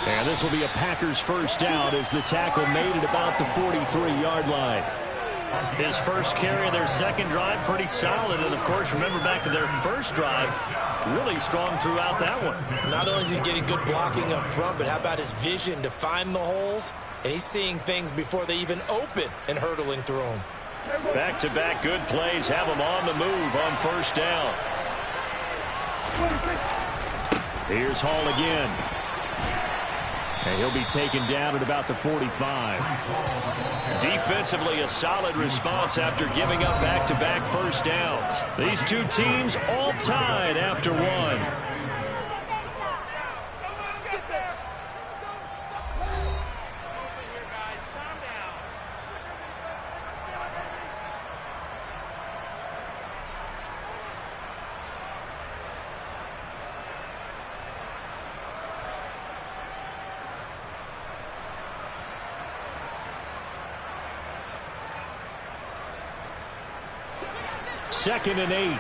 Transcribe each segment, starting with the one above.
And this will be a Packers first down as the tackle made at about the 43-yard line. His first carry of their second drive, pretty solid. And, of course, remember back to their first drive, really strong throughout that one. Not only is he getting good blocking up front, but how about his vision to find the holes? And he's seeing things before they even open and hurdling through them. Back-to-back good plays have him on the move on first down. Here's Hall again. And he'll be taken down at about the 45. Defensively, a solid response after giving up back-to-back first downs. These two teams all tied after one. Second and 8.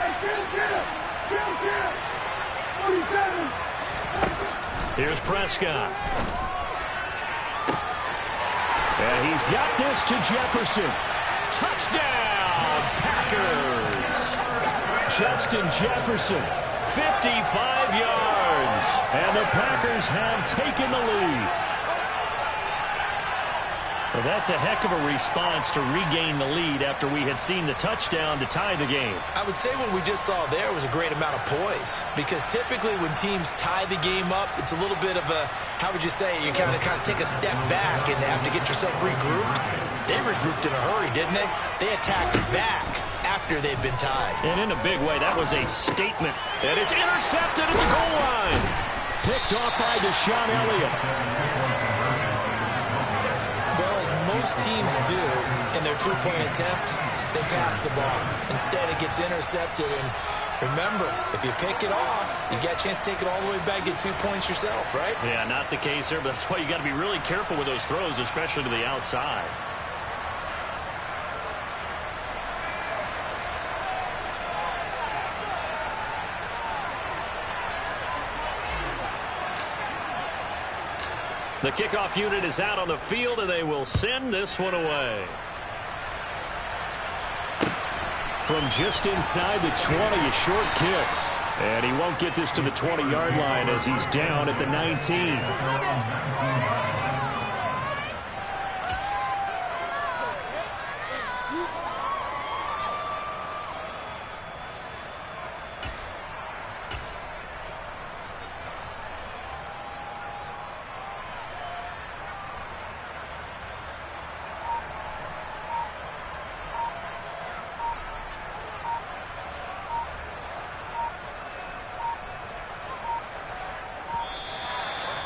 Here's Prescott. And he's got this to Jefferson. Touchdown, Packers. Justin Jefferson, 55 yards. And the Packers have taken the lead. Well, that's a heck of a response to regain the lead after we had seen the touchdown to tie the game. I would say what we just saw there was a great amount of poise, because typically when teams tie the game up, it's a little bit of a, how would you say, you kind of take a step back and have to get yourself regrouped. They regrouped in a hurry, didn't they? They attacked back after they'd been tied. And in a big way, that was a statement. And it's intercepted at the goal line. Picked off by Deshaun Elliott. Most teams do in their two-point attempt, they pass the ball. Instead, it gets intercepted. And remember, if you pick it off, you get a chance to take it all the way back, get 2 points yourself, right? Yeah, not the case there, but that's why you got to be really careful with those throws, especially to the outside. The kickoff unit is out on the field, and they will send this one away. From just inside the 20, a short kick. And he won't get this to the 20-yard line as he's down at the 19.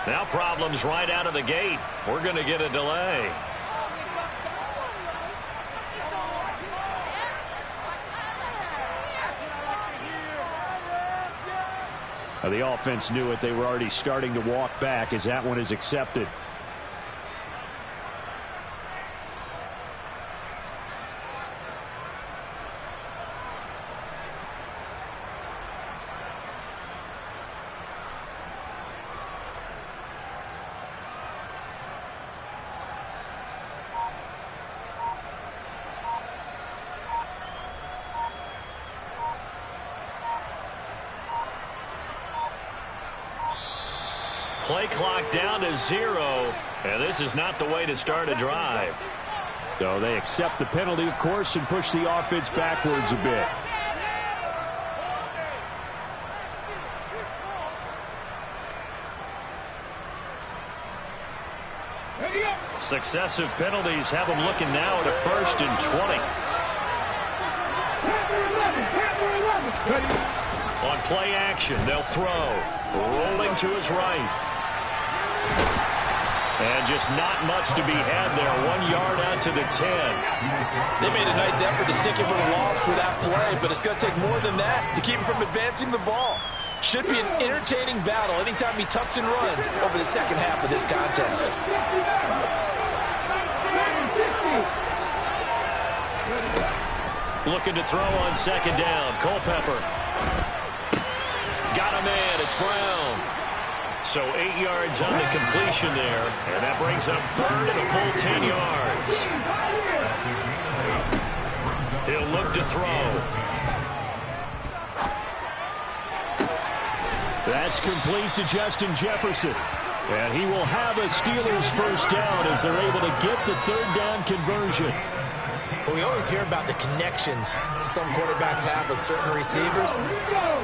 Now problems right out of the gate. We're going to get a delay. The offense knew it. They were already starting to walk back as that one is accepted. Play clock down to 0, and this is not the way to start a drive. So they accept the penalty, of course, and push the offense backwards a bit. Successive penalties have them looking now at a 1st and 20. On play action, they'll throw. Rolling to his right. And just not much to be had there. 1 yard out to the 10. They made a nice effort to stick him for the loss for that play, but it's going to take more than that to keep him from advancing the ball. Should be an entertaining battle anytime he tucks and runs over the second half of this contest. Looking to throw on second down. Culpepper. Got a man. It's Brown. So 8 yards on the completion there, and that brings up third and a full 10 yards. He'll look to throw. That's complete to Justin Jefferson. And he will have a Steelers first down as they're able to get the third down conversion. Well, we always hear about the connections some quarterbacks have with certain receivers.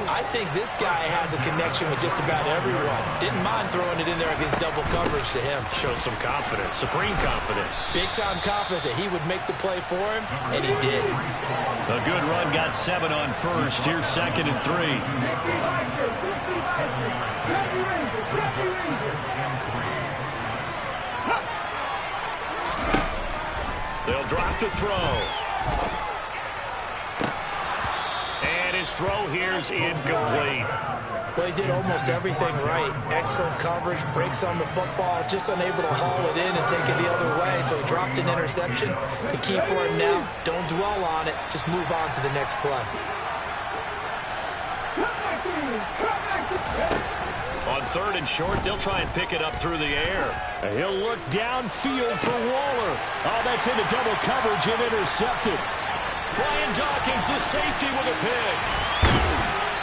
I think this guy has a connection with just about everyone. Didn't mind throwing it in there against double coverage to him. Shows some confidence, supreme confidence. Big-time confidence that he would make the play for him, and he did. A good run, got 7 on first. Here's 2nd and 3. They'll drop to throw. And his throw here's incomplete. Well, he did almost everything right. Excellent coverage, breaks on the football, just unable to haul it in and take it the other way. So he dropped an interception. The key for him now, don't dwell on it. Just move on to the next play. On 3rd and short, they'll try and pick it up through the air. He'll look downfield for Waller. Oh, that's into double coverage and intercepted. Brian Dawkins, the safety, with a pick.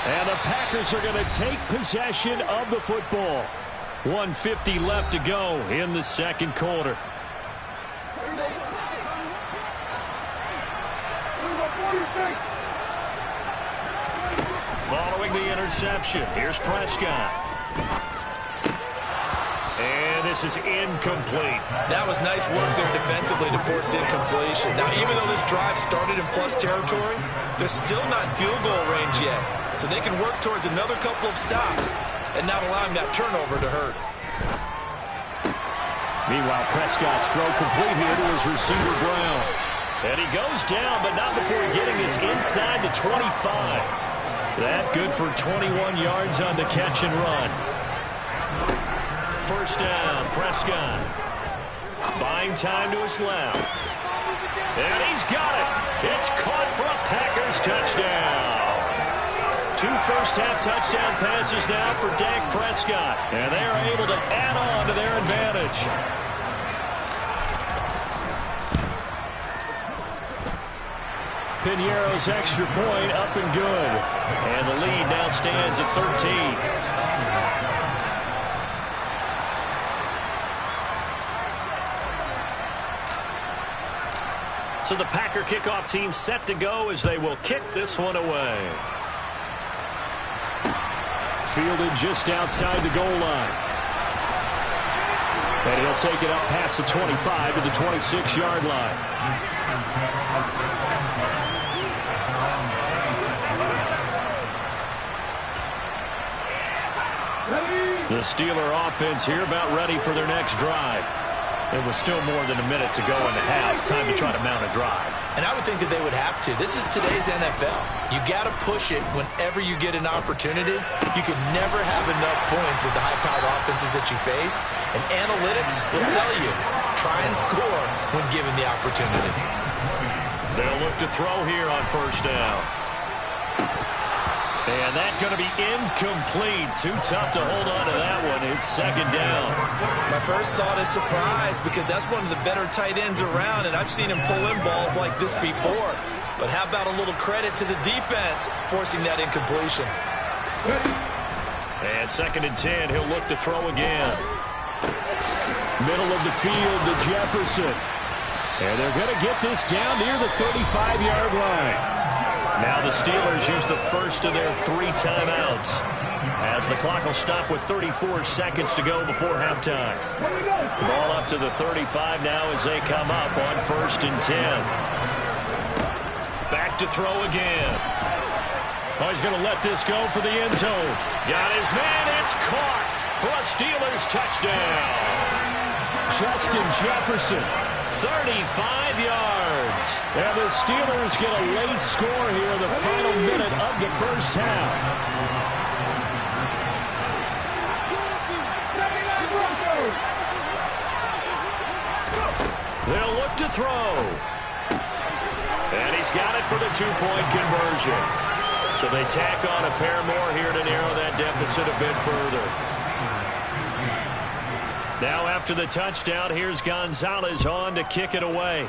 And the Packers are going to take possession of the football. 1:50 left to go in the second quarter. Following the interception, here's Prescott. And this is incomplete. That was nice work there defensively to force incompletion. Now, even though this drive started in plus territory, they're still not in field goal range yet. So they can work towards another couple of stops and not allowing that turnover to hurt. Meanwhile, Prescott's throw complete here to his receiver, Brown. And he goes down, but not before getting this inside the 25. That good for 21 yards on the catch and run. First down, Prescott. Buying time to his left. And he's got it. It's caught for a Packers touchdown. 2 first-half touchdown passes now for Dak Prescott. And they are able to add on to their advantage. Piñeiro's extra point up and good. And the lead now stands at 13. So the Packer kickoff team set to go as they will kick this one away. Fielded just outside the goal line. And he'll take it up past the 25 to the 26-yard line. The Steeler offense here about ready for their next drive. There was still more than a minute to go in the half. Time to try to mount a drive. And I would think that they would have to. This is today's NFL. You got to push it whenever you get an opportunity. You can never have enough points with the high-powered offenses that you face. And analytics will tell you, try and score when given the opportunity. They'll look to throw here on first down. And that's going to be incomplete. Too tough to hold on to that one. It's second down. My first thought is surprise because that's one of the better tight ends around, and I've seen him pull in balls like this before. But how about a little credit to the defense forcing that incompletion? And 2nd and 10, he'll look to throw again. Middle of the field to Jefferson. And they're going to get this down near the 35-yard line. Now the Steelers use the first of their 3 timeouts as the clock will stop with 34 seconds to go before halftime. Ball up to the 35 now as they come up on 1st and 10. Back to throw again. Oh, he's going to let this go for the end zone. Got his man. It's caught for a Steelers touchdown. Justin Jefferson. 35 yards. And the Steelers get a late score here in the final minute of the first half. They'll look to throw. And he's got it for the 2-point conversion. So they tack on a pair more here to narrow that deficit a bit further. Now after the touchdown, here's Gonzalez on to kick it away.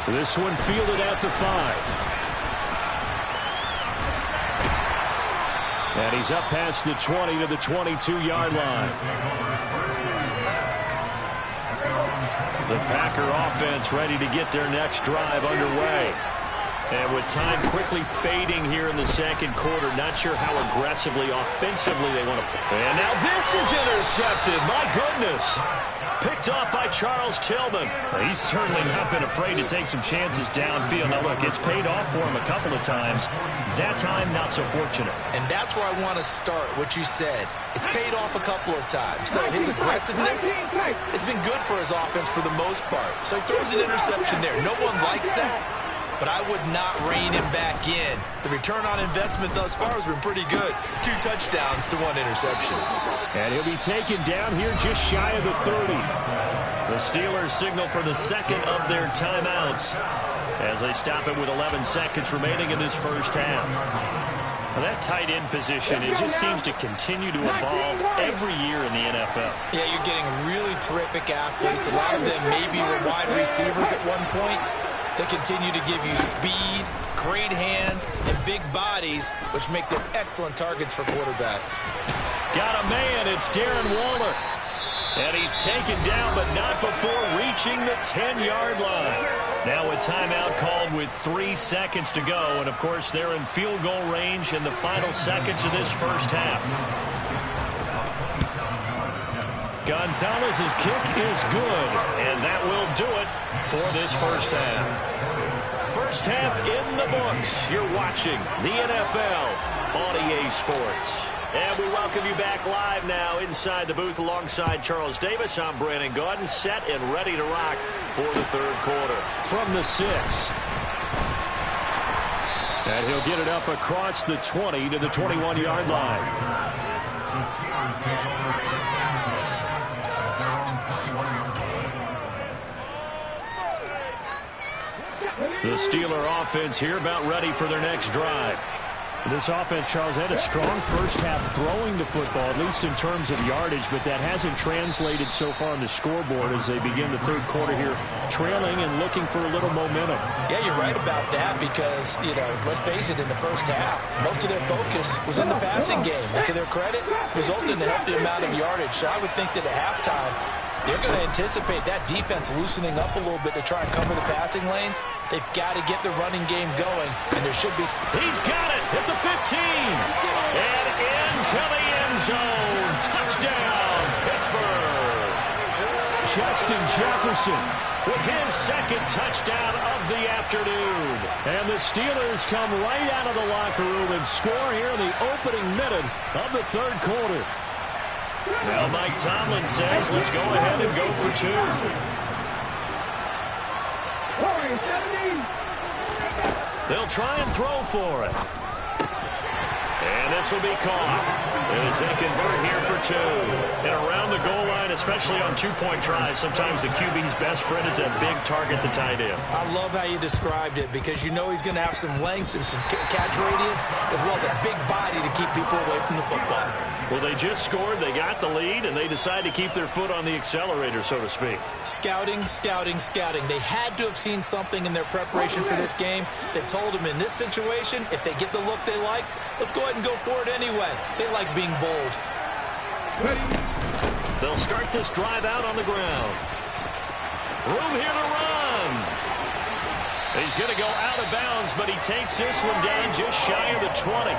This one fielded at the 5. And he's up past the 20 to the 22-yard line. The Packer offense ready to get their next drive underway. And with time quickly fading here in the second quarter, not sure how aggressively, offensively they want to play. And now this is intercepted. My goodness. Picked off by Charles Tillman. He's certainly not been afraid to take some chances downfield. Now, look, it's paid off for him a couple of times. That time, not so fortunate. And that's where I want to start, what you said. It's paid off a couple of times. So his aggressiveness has been good for his offense for the most part. So he throws an interception there. No one likes that, but I would not rein him back in. The return on investment thus far has been pretty good. 2 touchdowns to 1 interception. And he'll be taken down here just shy of the 30. The Steelers signal for the second of their timeouts as they stop it with 11 seconds remaining in this first half. Well, that tight end position, it just seems to continue to evolve every year in the NFL. Yeah, you're getting really terrific athletes. A lot of them maybe were wide receivers at one point. They continue to give you speed, great hands, and big bodies, which make them excellent targets for quarterbacks. Got a man, it's Darren Waller. And he's taken down, but not before reaching the 10-yard line. Now a timeout called with 3 seconds to go. And, of course, they're in field goal range in the final seconds of this first half. Gonzalez's kick is good, and that will do it for this first half. First half in the books. You're watching the NFL on EA Sports. And we welcome you back live now inside the booth alongside Charles Davis. I'm Brandon Gaudin, set and ready to rock for the third quarter. From the 6. And he'll get it up across the 20 to the 21-yard line. The Steeler offense here about ready for their next drive. This offense, Charles, had a strong first half throwing the football, at least in terms of yardage, but that hasn't translated so far on the scoreboard as they begin the third quarter here, trailing and looking for a little momentum. Yeah, you're right about that because, let's face it, in the first half, most of their focus was in the passing game. And to their credit, resulted in a healthy amount of yardage. So I would think that at halftime, they're going to anticipate that defense loosening up a little bit to try and cover the passing lanes. They've got to get the running game going, and there should be... He's got it at the 15, and into the end zone. Touchdown, Pittsburgh. Justin Jefferson with his second touchdown of the afternoon. And the Steelers come right out of the locker room and score here in the opening minute of the third quarter. Now Mike Tomlin says, let's go ahead and go for 2. They'll try and throw for it. And this will be caught as they convert here for 2. And around the goal line, especially on 2-point tries, sometimes the QB's best friend is that big target, the tight end. I love how you described it because you know he's going to have some length and some catch radius as well as a big body to keep people away from the football. Well, they just scored, they got the lead, and they decide to keep their foot on the accelerator, so to speak. Scouting, scouting, scouting. They had to have seen something in their preparation for this game that told them in this situation, if they get the look they like, let's go ahead and go for it anyway. They like being bold. They'll start this drive out on the ground. Room here to run. He's going to go out of bounds, but he takes this one down just shy of the 20.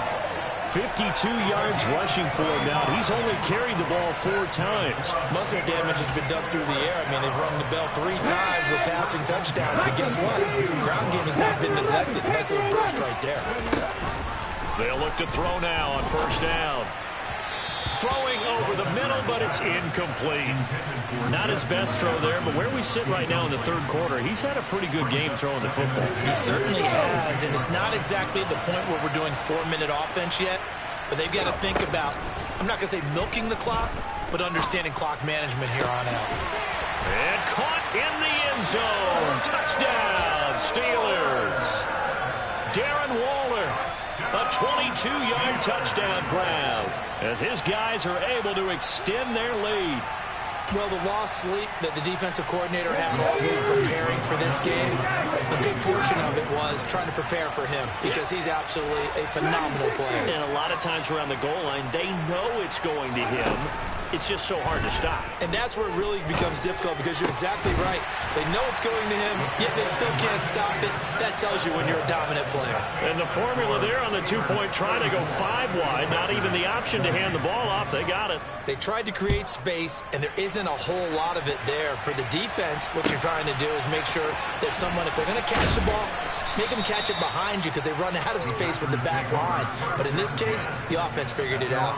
52 yards rushing for him now. He's only carried the ball 4 times. Muscle damage has been done through the air. I mean, they've rung the bell 3 times with passing touchdowns. But guess what? Ground game has not been neglected. Nice little burst right there. They'll look to throw now on first down. Throwing over the middle, but it's incomplete. Not his best throw there, but where we sit right now in the third quarter, he's had a pretty good game throwing the football. He certainly has, and it's not exactly the point where we're doing 4-minute offense yet, but they've got to think about, I'm not going to say milking the clock, but understanding clock management here on out. And caught in the end zone. Touchdown, Steelers. Darren Waller A 22-yard touchdown grab as his guys are able to extend their lead. Well, the lost sleep that the defensive coordinator had all week preparing for this game, a good portion of it was trying to prepare for him because he's absolutely a phenomenal player. And a lot of times around the goal line, they know it's going to him. It's just so hard to stop. And that's where it really becomes difficult because you're exactly right. They know it's going to him, yet they still can't stop it. That tells you when you're a dominant player. And the formula there on the two-point try to go 5 wide, not even the option to hand the ball off. They got it. They tried to create space, and there isn't a whole lot of it there. For the defense, what you're trying to do is make sure that if they're going to catch the ball, make them catch it behind you because they run out of space with the back line. But in this case, the offense figured it out.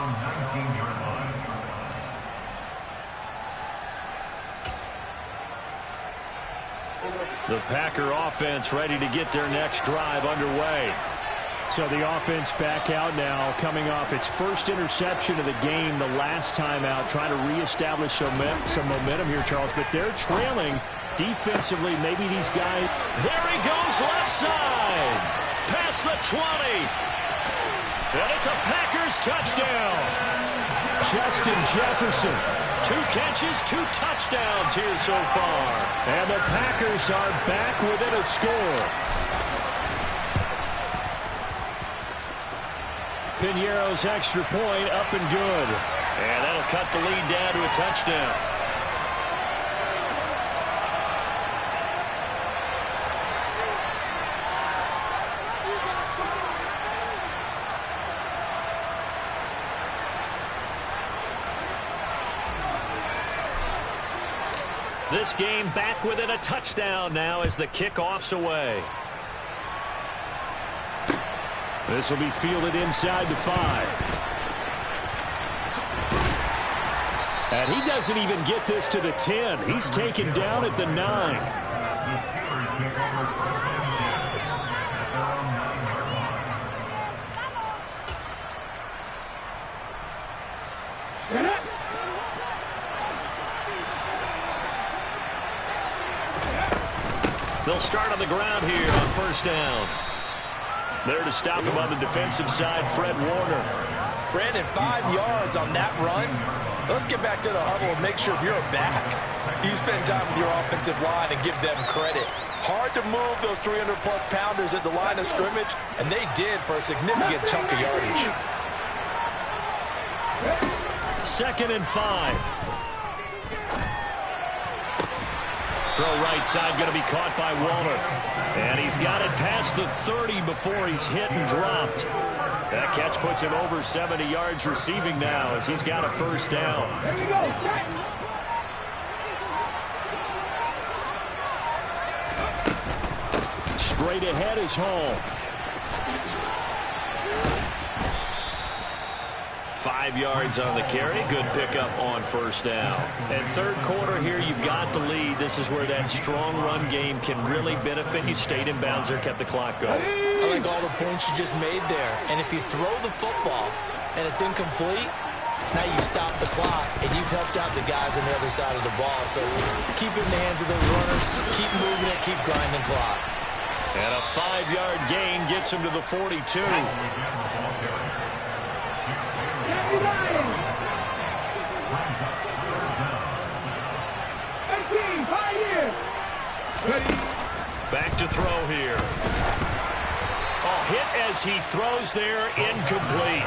The Packer offense ready to get their next drive underway. So the offense back out now, coming off its first interception of the game the last time out, trying to reestablish some momentum here, Charles. But they're trailing defensively. Maybe these guys... There he goes, left side. Past the 20. And it's a Packers touchdown. Justin Jefferson. 2 catches, 2 touchdowns here so far. And the Packers are back within a score. Piñeiro's extra point up and good. And that'll cut the lead down to a touchdown. This game back within a touchdown now as the kickoff's away. This will be fielded inside the 5. And he doesn't even get this to the 10. He's taken down at the 9. They'll start on the ground here on first down. There to stop him on the defensive side, Fred Warner. Brandon, 5 yards on that run. Let's get back to the huddle and make sure you're back. You spend time with your offensive line and give them credit. Hard to move those 300-plus pounders at the line of scrimmage, and they did for a significant chunk of yardage. 2nd and 5. Throw right side, going to be caught by Waller. And he's got it past the 30 before he's hit and dropped. That catch puts him over 70 yards receiving now as he's got a first down. There you go. Straight ahead is home. 5 yards on the carry. Good pickup on first down. And third quarter here, you've got the lead. This is where that strong run game can really benefit you. Stayed in bounds there, kept the clock going. I like all the points you just made there. And if you throw the football and it's incomplete, now you stop the clock, and you've helped out the guys on the other side of the ball. So keep it in the hands of those runners. Keep moving it. Keep grinding clock. And a 5-yard gain gets him to the 42. Back to throw here. Oh, hit as he throws there, incomplete.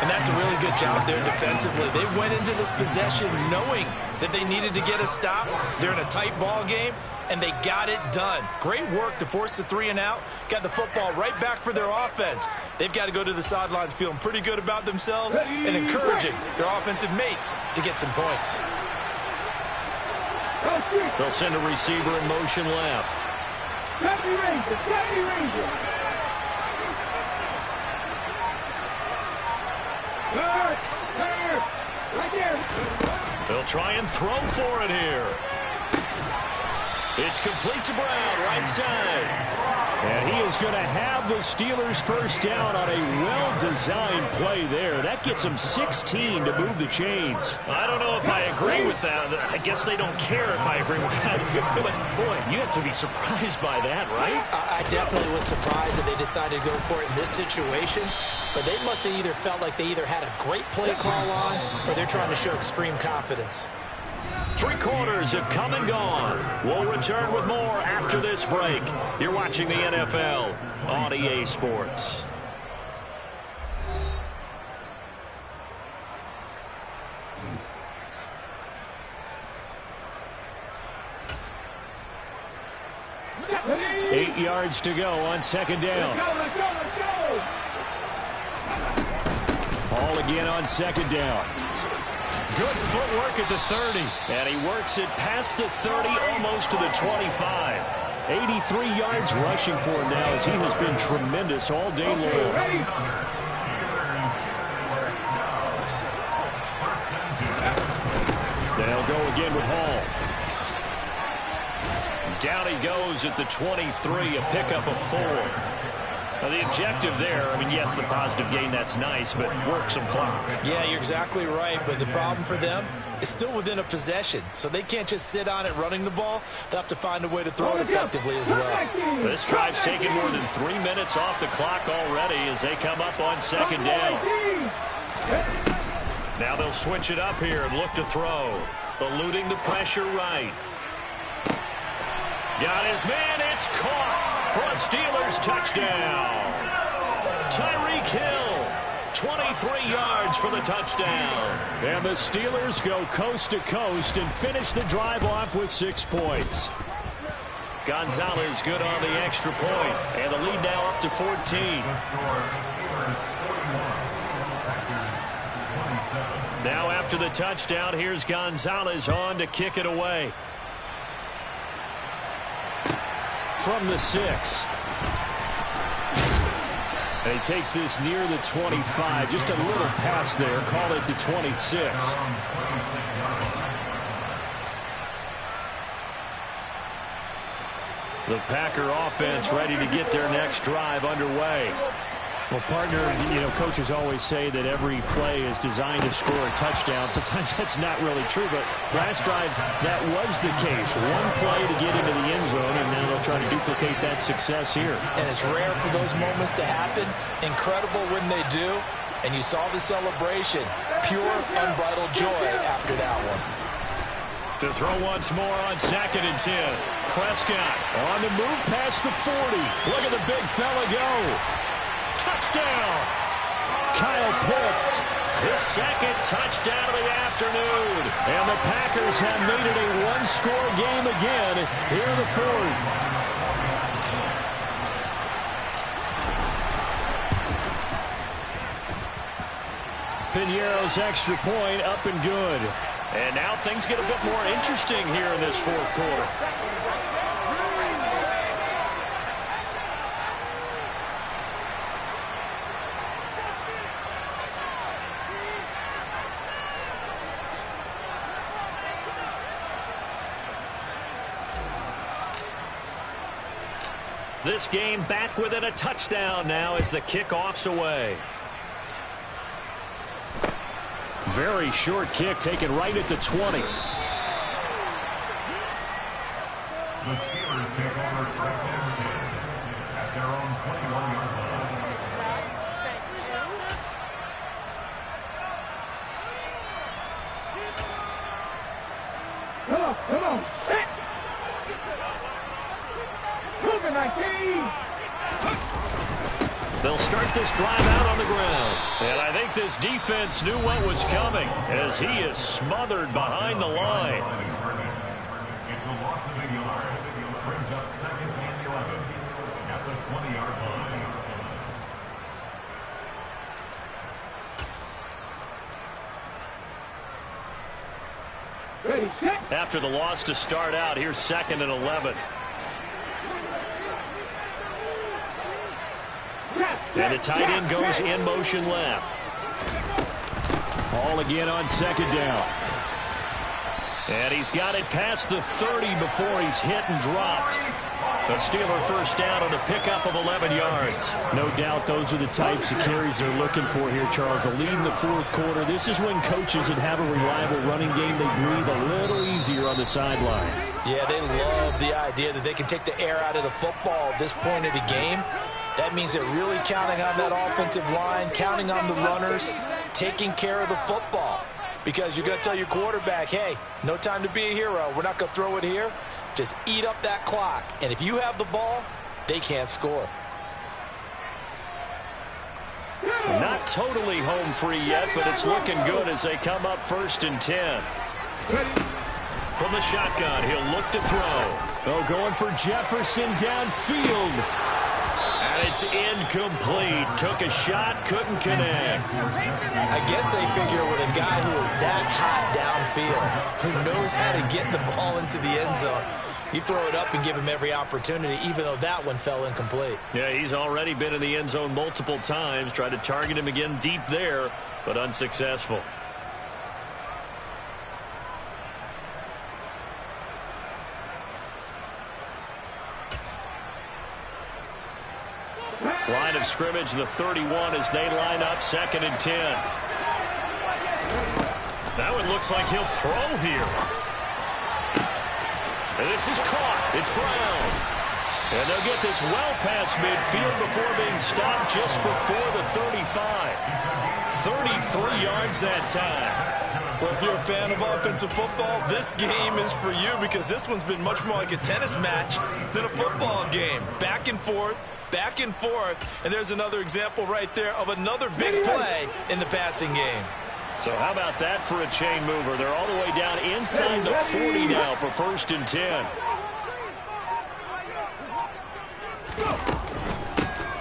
And that's a really good job there defensively. They went into this possession knowing that they needed to get a stop. They're in a tight ball game, and they got it done. Great work to force the 3 and out. Got the football right back for their offense. They've got to go to the sidelines feeling pretty good about themselves and encouraging their offensive mates to get some points. They'll send a receiver in motion left. They'll try and throw for it here. It's complete to Brown, right side. And he is going to have the Steelers first down on a well-designed play there. That gets them 16 to move the chains. I don't know if I agree with that. I guess they don't care if I agree with that. But, boy, you have to be surprised by that, right? I definitely was surprised that they decided to go for it in this situation. But they must have either felt like they either had a great play call on or they're trying to show extreme confidence. 3 quarters have come and gone. We'll return with more after this break. You're watching the NFL on EA Sports. Eight yards to go on second down. Let's go. Ball again on second down. Good footwork at the 30. And he works it past the 30, almost to the 25. 83 yards rushing for him now as he has been tremendous all day long. They'll go again with Hall. Down he goes at the 23, a pickup of 4. Now, the objective there, I mean, yes, the positive gain, that's nice, but work some clock. Yeah, you're exactly right, but the problem for them is still within a possession, so they can't just sit on it running the ball. They'll have to find a way to throw it effectively as well. This drive's taken more than 3 minutes off the clock already as they come up on second down. Now they'll switch it up here and look to throw. Eluding the pressure right. Got his man, it's caught for a Steelers touchdown. Tyreek Hill, 23 yards for the touchdown. And the Steelers go coast to coast and finish the drive off with 6 points. Gonzalez good on the extra point, and the lead now up to 14. Now after the touchdown, here's Gonzalez on to kick it away. From the 6. And he takes this near the 25. Just a little pass there. Call it the 26. The Packer offense ready to get their next drive underway. Well, partner, you know, coaches always say that every play is designed to score a touchdown. Sometimes that's not really true, but last drive, that was the case. One play to get into the end zone, and now they'll try to duplicate that success here. And it's rare for those moments to happen. Incredible when they do. And you saw the celebration. Pure, unbridled joy after that one. To throw once more on 2nd and 10. Prescott on the move past the 40. Look at the big fella go. Touchdown! Kyle Pitts. His 2nd touchdown of the afternoon. And the Packers have made it a one-score game again here in the 4th. Piñeiro's extra point up and good. And now things get a bit more interesting here in this 4th quarter. This game back within a touchdown now as the kickoff's away. Very short kick taken right at the 20. The Steelers take over first and 10 at their own 21-yard line. Come on. Moving 19. They'll start this drive out on the ground. And I think this defense knew what was coming as he is smothered behind the line. It's the loss of a yard. Brings up 2nd and 11 at the 20-yard line. After the loss to start out, here's 2nd and 11. And the tight end goes in motion left. Ball again on 2nd down. And he's got it past the 30 before he's hit and dropped. The Steeler first down on the pickup of 11 yards. No doubt those are the types of carries they're looking for here, Charles. The lead in the fourth quarter. This is when coaches that have a reliable running game, they breathe a little easier on the sideline. Yeah, they love the idea that they can take the air out of the football at this point of the game. That means they're really counting on that offensive line, counting on the runners, taking care of the football. Because you're going to tell your quarterback, hey, no time to be a hero. We're not going to throw it here. Just eat up that clock. And if you have the ball, they can't score. Not totally home free yet, but it's looking good as they come up 1st and 10. From the shotgun, he'll look to throw. Oh, going for Jefferson downfield. And it's incomplete. Took a shot, couldn't connect. I guess they figure with a guy who is that hot downfield, who knows how to get the ball into the end zone, you throw it up and give him every opportunity, even though that one fell incomplete. Yeah, he's already been in the end zone multiple times. Tried to target him again deep there, but unsuccessful. Line of scrimmage, the 31 as they line up 2nd and 10. That one looks like he'll throw here. And this is caught. It's Brown. And they'll get this well past midfield before being stopped just before the 35. 33 yards that time. Well, if you're a fan of offensive football, this game is for you because this one's been much more like a tennis match than a football game. Back and forth, and there's another example right there of another big play in the passing game. So how about that for a chain mover? They're all the way down inside the 40 now for 1st and 10.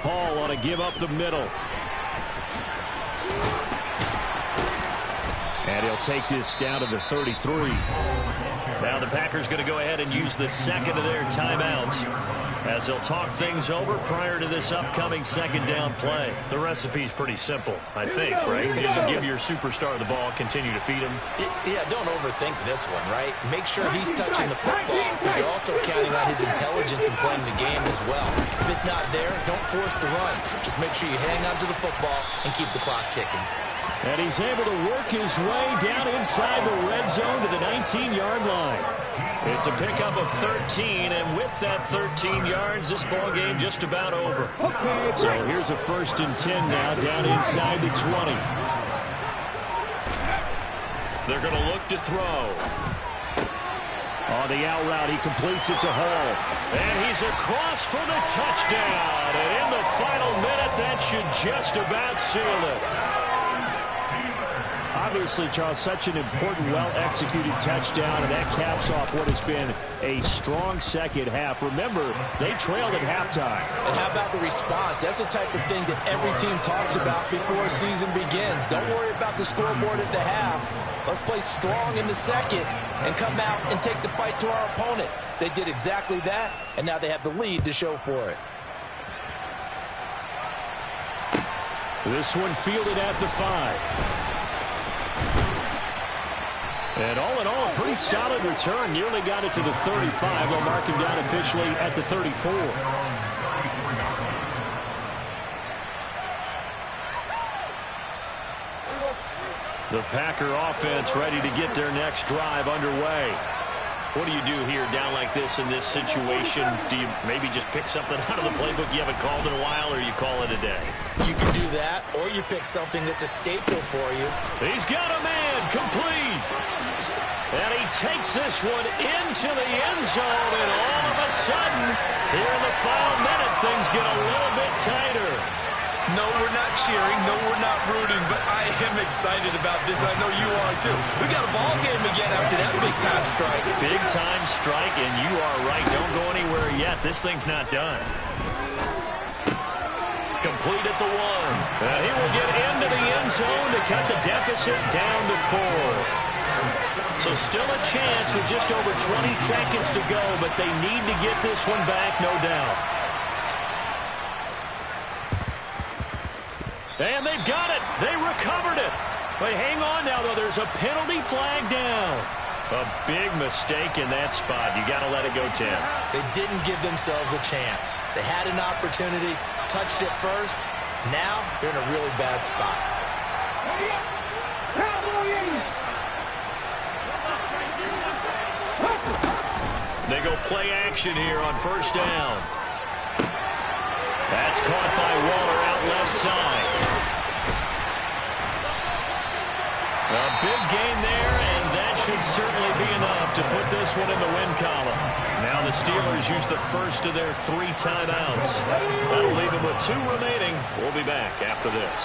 Hall ought to give up the middle. And he'll take this down to the 33. Now the Packers going to go ahead and use the second of their timeouts as they'll talk things over prior to this upcoming 2nd down play. The recipe's pretty simple, I think, right? You just give your superstar the ball, continue to feed him. Yeah, don't overthink this one, right? Make sure he's touching the football, but you're also counting on his intelligence in playing the game as well. If it's not there, don't force the run. Just make sure you hang on to the football and keep the clock ticking. And he's able to work his way down inside the red zone to the 19-yard line. It's a pickup of 13, and with that 13 yards, this ball game just about over. So here's a 1st and 10 now down inside the 20. They're going to look to throw. On the out route, he completes it to Hall. And he's across for the touchdown. And in the final minute, that should just about seal it. Obviously, Charles, such an important, well-executed touchdown, and that caps off what has been a strong second half. Remember, they trailed at halftime. And how about the response? That's the type of thing that every team talks about before a season begins. Don't worry about the scoreboard at the half. Let's play strong in the second and come out and take the fight to our opponent. They did exactly that, and now they have the lead to show for it. This one fielded at the 5. And all in all, a pretty solid return. Nearly got it to the 35. They'll mark him down officially at the 34. The Packer offense ready to get their next drive underway. What do you do here down like this in this situation? Do you maybe just pick something out of the playbook you haven't called in a while, or you call it a day? You can do that, or you pick something that's a staple for you. He's got a man complete. And he takes this one into the end zone, and all of a sudden, here in the final minute, things get a little bit tighter. No, we're not cheering. No, we're not rooting, but I am excited about this. I know you are, too. We got a ball game again after that big-time strike. Big-time strike, and you are right. Don't go anywhere yet. This thing's not done. Complete at the 1. He will get into the end zone to cut the deficit down to 4. So still a chance with just over 20 seconds to go, but they need to get this one back, no doubt. And they've got it. They recovered it. But hang on now, though. There's a penalty flag down. A big mistake in that spot. You got to let it go, Tim. They didn't give themselves a chance. They had an opportunity, touched it first. Now they're in a really bad spot. They go play action here on first down. That's caught by Waller out left side. A big gain there, and that should certainly be enough to put this one in the win column. Now the Steelers use the first of their 3 timeouts. That'll leave them with 2 remaining. We'll be back after this.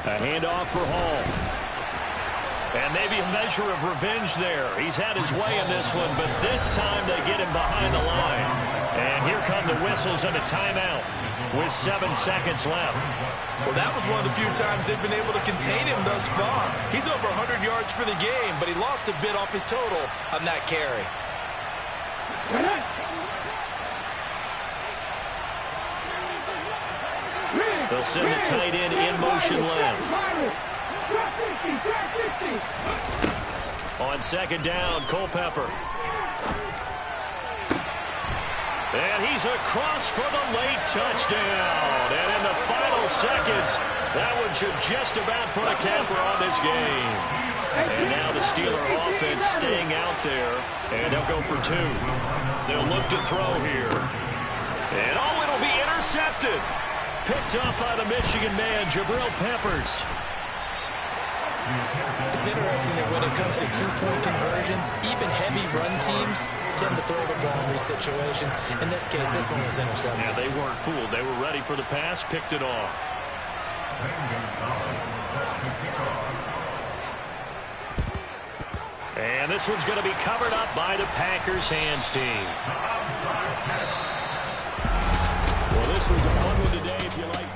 A handoff for Hall. And maybe a measure of revenge there. He's had his way in this one, but this time they get him behind the line. And here come the whistles and a timeout with 7 seconds left. Well, that was one of the few times they've been able to contain him thus far. He's over 100 yards for the game, but he lost a bit off his total on that carry. They'll send the tight end in motion left. On second down, Culpepper. And he's across for the late touchdown. And in the final seconds, that one should just about put a capper on this game. And now the Steeler offense staying out there. And they'll go for 2. They'll look to throw here. And oh, it'll be intercepted. Picked up by the Michigan man, Jabril Peppers. It's interesting that when it comes to 2-point conversions, even heavy run teams tend to throw the ball in these situations. In this case, this one was intercepted. Yeah, they weren't fooled. They were ready for the pass, picked it off. And this one's going to be covered up by the Packers hands team. Well, this was a fun one today if you like.